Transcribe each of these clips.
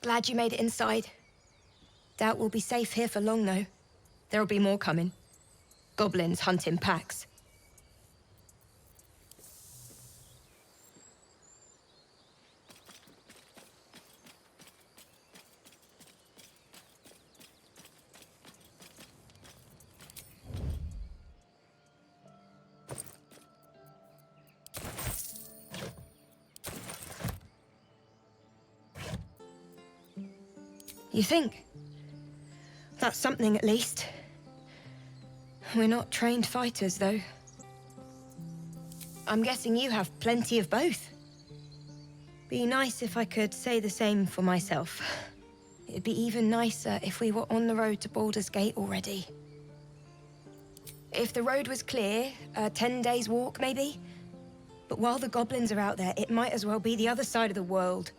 Glad you made it inside. Doubt we'll be safe here for long, though. There'll be more coming. Goblins hunt in packs. You think? That's something, at least. We're not trained fighters, though. I'm guessing you have plenty of both. Be nice if I could say the same for myself. It'd be even nicer if we were on the road to Baldur's Gate already. If the road was clear, a 10 days walk, maybe? But while the goblins are out there, it might as well be the other side of the world.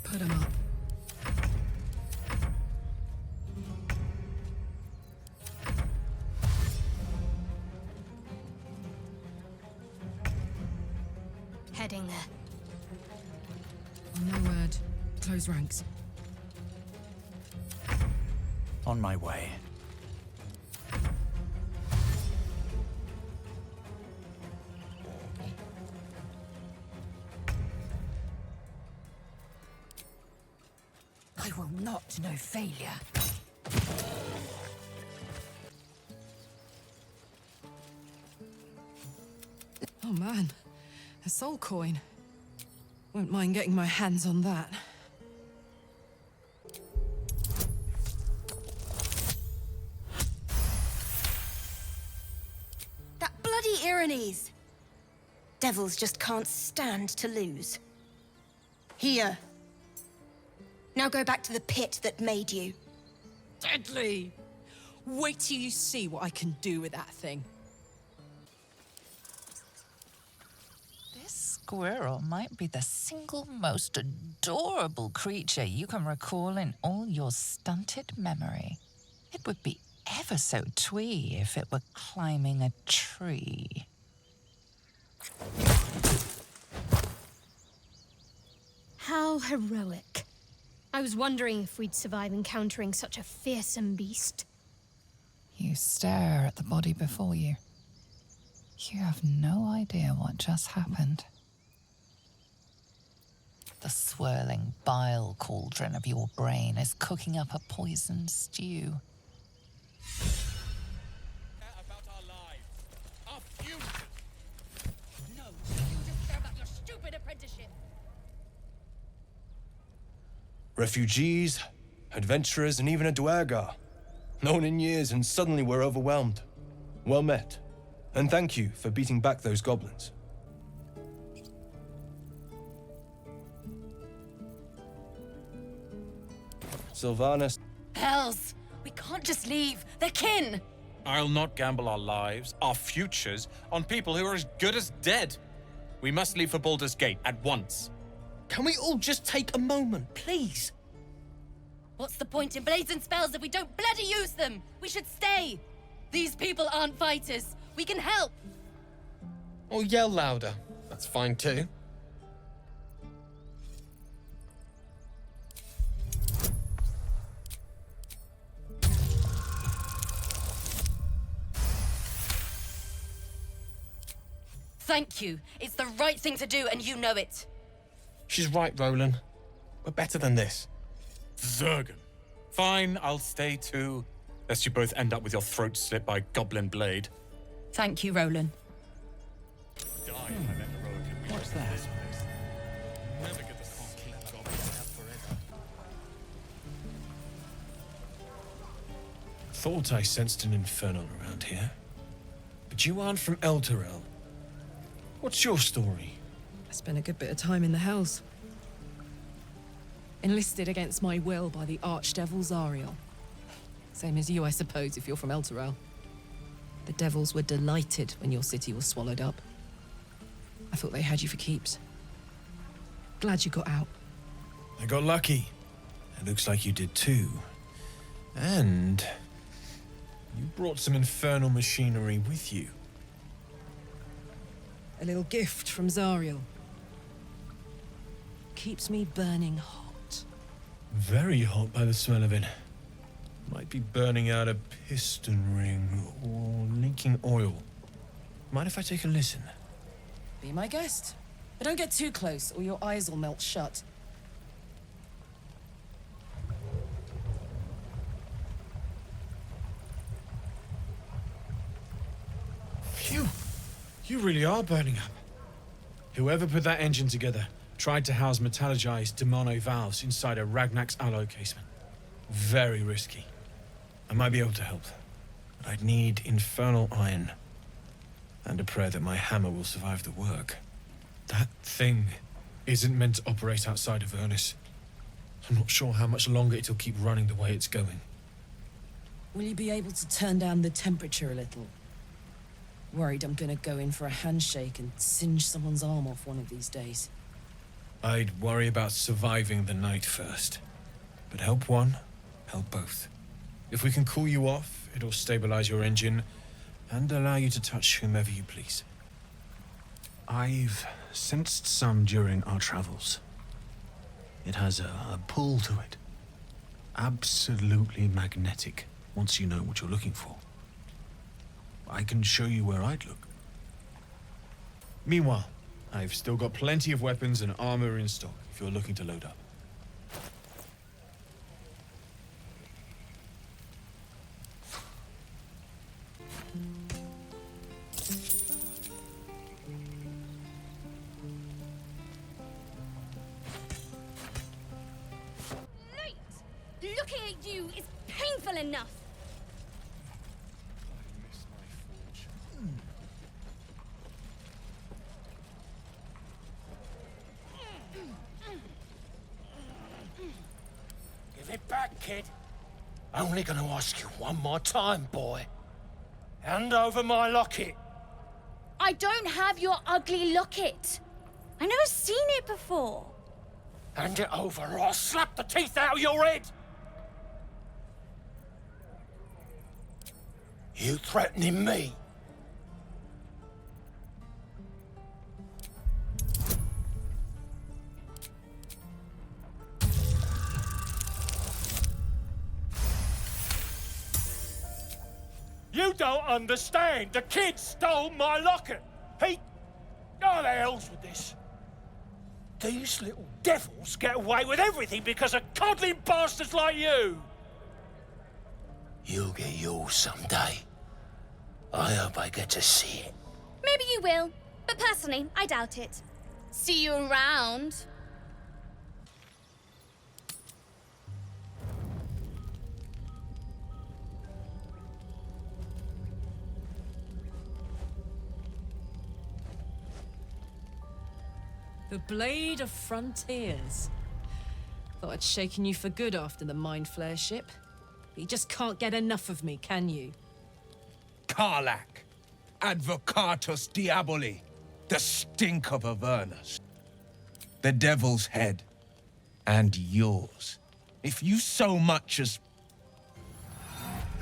Put him up. Heading there. No word. Close ranks. On my way. I will not know failure. Oh man, a soul coin. Won't mind getting my hands on that. That bloody Irenes! Devils just can't stand to lose. Here. Now go back to the pit that made you. Deadly! Wait till you see what I can do with that thing. This squirrel might be the single most adorable creature you can recall in all your stunted memory. It would be ever so twee if it were climbing a tree. How heroic. I was wondering if we'd survive encountering such a fearsome beast. You stare at the body before you. You have no idea what just happened. The swirling bile cauldron of your brain is cooking up a poisoned stew. About our lives, our future. No, you just care about your stupid apprenticeship. Refugees, adventurers, and even a Duergar. Known in years, and suddenly we're overwhelmed. Well met. And thank you for beating back those goblins. Sylvanas. Hells! We can't just leave. They're kin! I'll not gamble our lives, our futures, on people who are as good as dead. We must leave for Baldur's Gate at once. Can we all just take a moment, please? What's the point in blazing spells if we don't bloody use them? We should stay! These people aren't fighters. We can help! Or yell louder. That's fine too. Thank you. It's the right thing to do, and you know it. She's right, Roland. We're better than this. Zergan. Fine, I'll stay too. Lest you both end up with your throat slit by goblin blade. Thank you, Roland. What's that? Never get the keep goblins out forever. Thought I sensed an infernal around here. But you aren't from Elturel. What's your story? I spent a good bit of time in the Hells. Enlisted against my will by the Archdevil Zariel. Same as you, I suppose, if you're from Elturel. The devils were delighted when your city was swallowed up. I thought they had you for keeps. Glad you got out. I got lucky. It looks like you did too. And you brought some infernal machinery with you. A little gift from Zariel. Keeps me burning hot. Very hot by the smell of it. Might be burning out a piston ring or leaking oil. Mind if I take a listen? Be my guest. But don't get too close or your eyes will melt shut. Phew! You really are burning up. Whoever put that engine together tried to house metallurgized Demono valves inside a Ragnak's alloy casement. Very risky. I might be able to help, but I'd need infernal iron. And a prayer that my hammer will survive the work. That thing isn't meant to operate outside of Avernus. I'm not sure how much longer it'll keep running the way it's going. Will you be able to turn down the temperature a little? Worried I'm gonna go in for a handshake and singe someone's arm off one of these days. I'd worry about surviving the night first. But help one, help both. If we can cool you off, it'll stabilize your engine and allow you to touch whomever you please. I've sensed some during our travels. It has a pull to it. Absolutely magnetic, once you know what you're looking for. I can show you where I'd look. Meanwhile, I've still got plenty of weapons and armor in stock if you're looking to load up. Looking at you is painful enough. Give it back, kid. Only gonna ask you one more time, boy. Hand over my locket. I don't have your ugly locket. I never seen it before. Hand it over or I'll slap the teeth out of your head. You threatening me? You don't understand. The kid stole my locket. He... Oh, the hell's with this? These little devils get away with everything because of coddling bastards like you. You'll get yours someday. I hope I get to see it. Maybe you will, but personally, I doubt it. See you around. The Blade of Frontiers. Thought I'd shaken you for good after the Mind Flare ship. But you just can't get enough of me, can you? Karlach, Advocatus Diaboli, the stink of Avernus. The Devil's Head, and yours. If you so much as...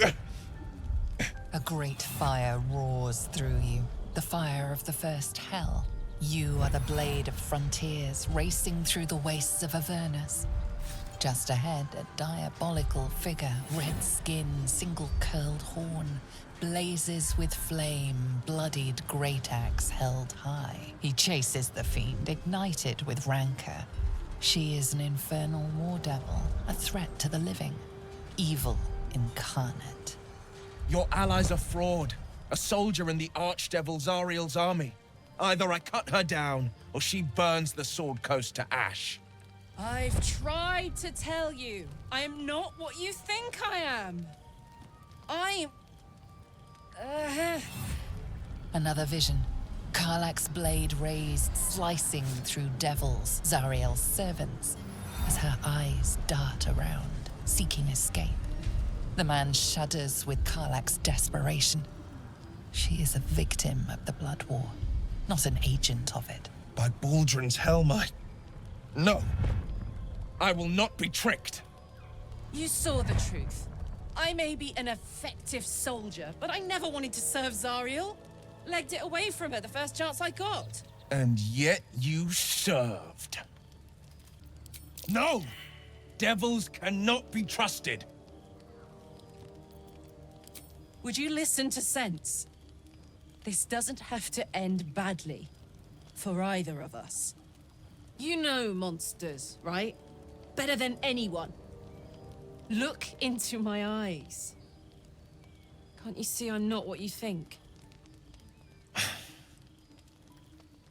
A great fire roars through you, the fire of the first hell. You are the Blade of Frontiers, racing through the wastes of Avernus. Just ahead, a diabolical figure, red skin, single-curled horn, blazes with flame, bloodied great axe held high. He chases the fiend, ignited with rancor. She is an infernal war devil, a threat to the living, evil incarnate. Your ally's a fraud, a soldier in the Archdevil Zariel's army. Either I cut her down, or she burns the Sword Coast to ash. I've tried to tell you, I am not what you think I am. Another vision. Karlach's blade raised, slicing through devils, Zariel's servants, as her eyes dart around, seeking escape. The man shudders with Karlach's desperation. She is a victim of the Blood War, not an agent of it. By Baldrin's helm, No! I will not be tricked! You saw the truth. I may be an effective soldier, but I never wanted to serve Zariel. Legged it away from her the first chance I got. And yet you served. No! Devils cannot be trusted. Would you listen to sense? This doesn't have to end badly. For either of us. You know monsters, right? Better than anyone. Look into my eyes. Can't you see I'm not what you think?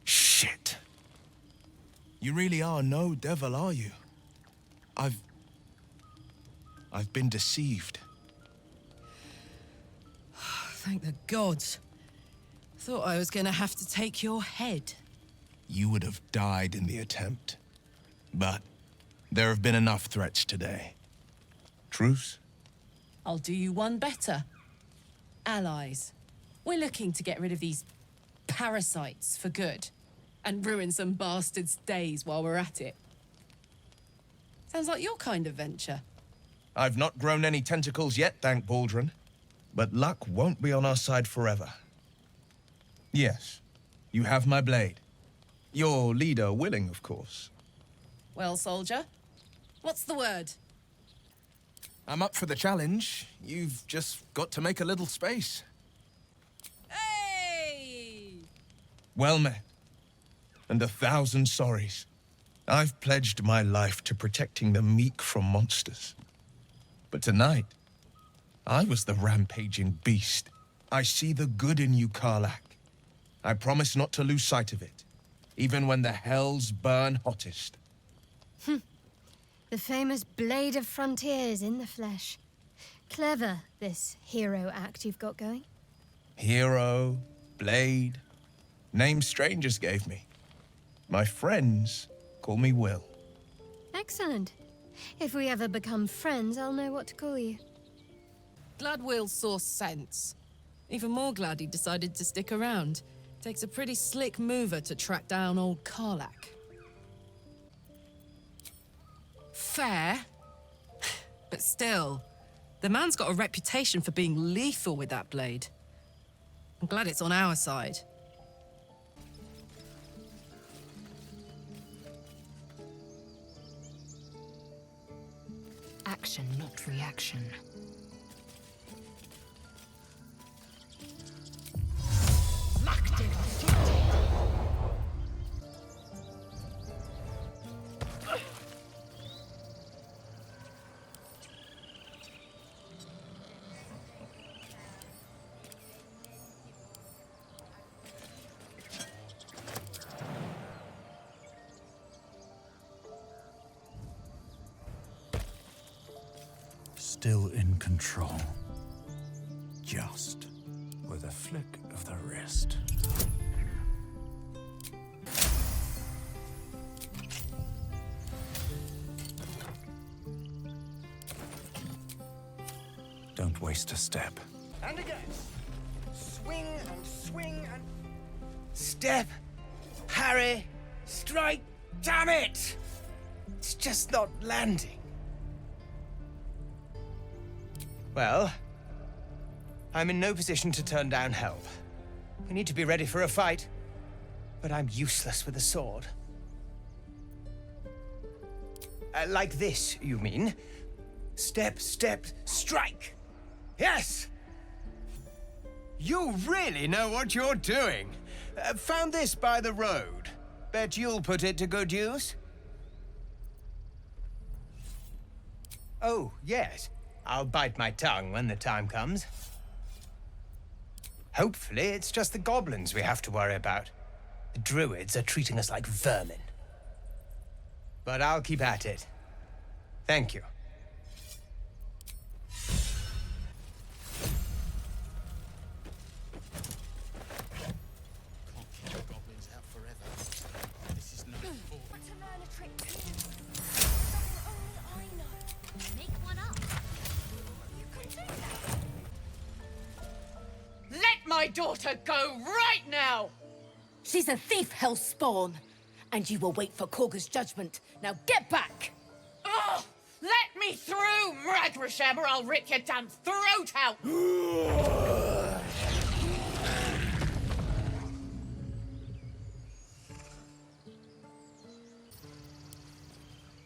Shit. You really are no devil, are you? I've been deceived. Thank the gods. Thought I was gonna have to take your head. You would have died in the attempt. But there have been enough threats today. Truce? I'll do you one better. Allies. We're looking to get rid of these parasites for good. And ruin some bastards' days while we're at it. Sounds like your kind of venture. I've not grown any tentacles yet, thank Baldrin. But luck won't be on our side forever. Yes, you have my blade. Your leader willing, of course. Well, soldier, what's the word? I'm up for the challenge. You've just got to make a little space. Hey! Well met. And 1,000 sorries. I've pledged my life to protecting the meek from monsters. But tonight, I was the rampaging beast. I see the good in you, Karlach. I promise not to lose sight of it, even when the hells burn hottest. The famous Blade of Frontiers in the flesh. Clever, this hero act you've got going. Hero, Blade, names strangers gave me. My friends call me Wyll. Excellent. If we ever become friends, I'll know what to call you. Glad Wyll saw sense. Even more glad he decided to stick around. Takes a pretty slick mover to track down old Karlach. Fair. But still, the man's got a reputation for being lethal with that blade. I'm glad it's on our side. Action, not reaction. Still in control. Just with a flick of the wrist. Don't waste a step. And again. Swing and swing and... Step. Parry. Strike. Damn it! It's just not landing. Well, I'm in no position to turn down help. We need to be ready for a fight, but I'm useless with a sword. Like this, you mean? Step, step, strike! Yes! You really know what you're doing. Found this by the road. Bet you'll put it to good use. Oh, yes. I'll bite my tongue when the time comes. Hopefully, it's just the goblins we have to worry about. The Druids are treating us like vermin. But I'll keep at it. Thank you. my daughter go right now! She's a thief, hellspawn. And you will wait for Korga's judgment. Now get back! Oh, let me through, Mragrasham, or I'll rip your damn throat out!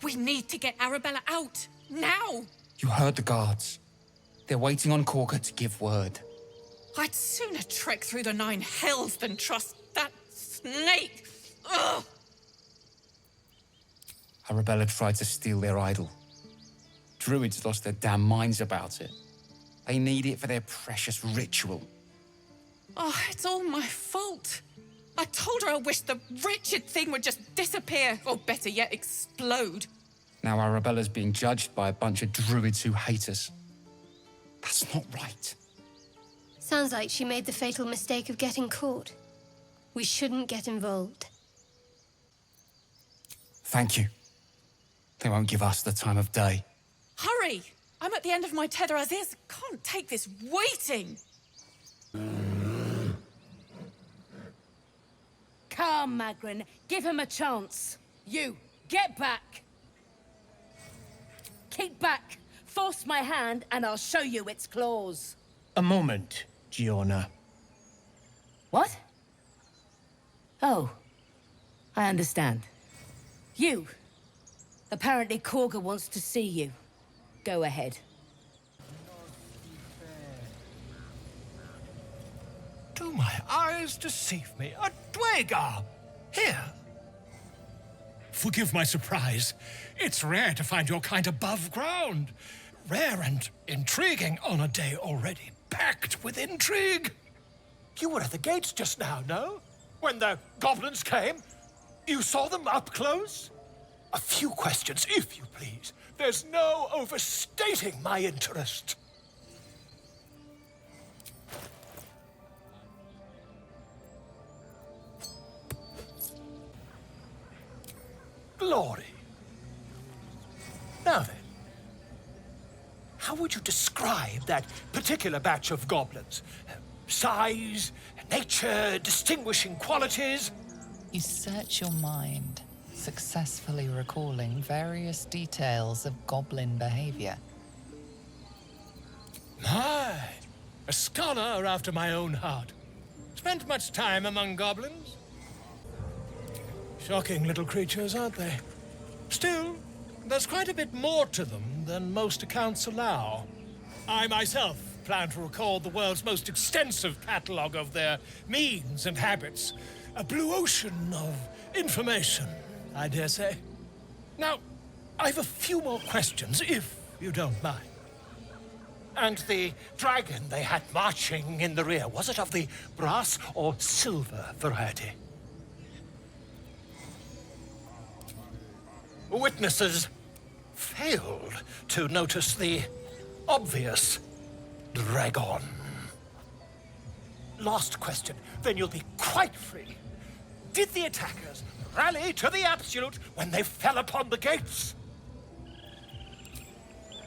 We need to get Arabella out, now! You heard the guards. They're waiting on Korga to give word. I'd sooner trek through the 9 hells than trust that snake! Ugh! Arabella tried to steal their idol. Druids lost their damn minds about it. They need it for their precious ritual. Oh, it's all my fault. I told her I wished the wretched thing would just disappear, or better yet, explode. Now Arabella's being judged by a bunch of druids who hate us. That's not right. Sounds like she made the fatal mistake of getting caught. We shouldn't get involved. Thank you. They won't give us the time of day. Hurry! I'm at the end of my tether as is. Can't take this waiting. Come, Magrin. Give him a chance. You, get back! Keep back! Force my hand and I'll show you its claws. A moment, Giona. What? Oh, I understand. You. Apparently Korga wants to see you. Go ahead. Do my eyes deceive me? A Duergar! Here! Forgive my surprise. It's rare to find your kind above ground. Rare and intriguing on a day already packed with intrigue. You were at the gates just now, no? When the goblins came? You saw them up close? A few questions, if you please. There's no overstating my interest. Glory. Now then, how would you describe that particular batch of goblins? Size, nature, distinguishing qualities? You search your mind, successfully recalling various details of goblin behavior. My, a scholar after my own heart. Spent much time among goblins? Shocking little creatures, aren't they? Still, there's quite a bit more to them than most accounts allow. I myself plan to record the world's most extensive catalogue of their means and habits. A blue ocean of information, I dare say. Now, I've a few more questions, if you don't mind. And the dragon they had marching in the rear, was it of the brass or silver variety? Witnesses failed to notice the obvious dragon. Last question, then you'll be quite free. Did the attackers rally to the absolute when they fell upon the gates?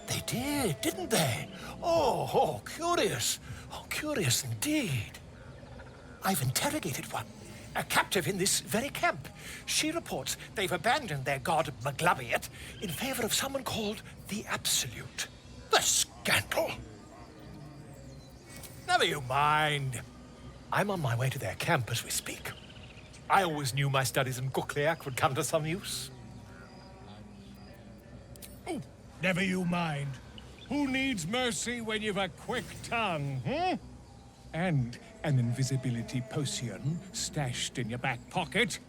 They did, didn't they? Oh, curious. Oh, curious indeed. I've interrogated one, a captive in this very camp. She reports they've abandoned their god Maglabiet in favor of someone called the Absolute. The scandal! Never you mind. I'm on my way to their camp as we speak. I always knew my studies in Gukliak would come to some use. Oh, never you mind. Who needs mercy when you've a quick tongue, And an invisibility potion stashed in your back pocket?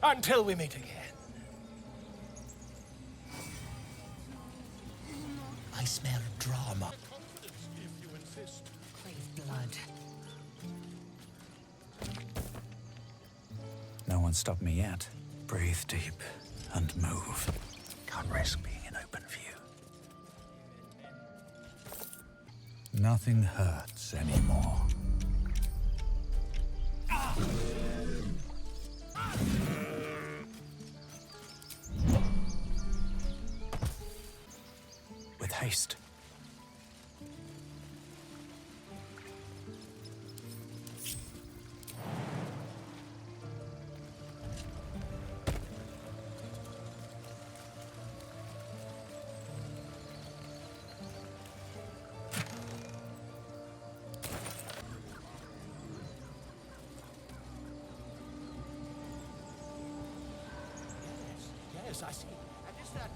Until we meet again. I smell drama. Crave blood. No one stopped me yet. Breathe deep and move. Can't risk being in open view. Nothing hurts anymore. With haste. Yes, I see. And is that...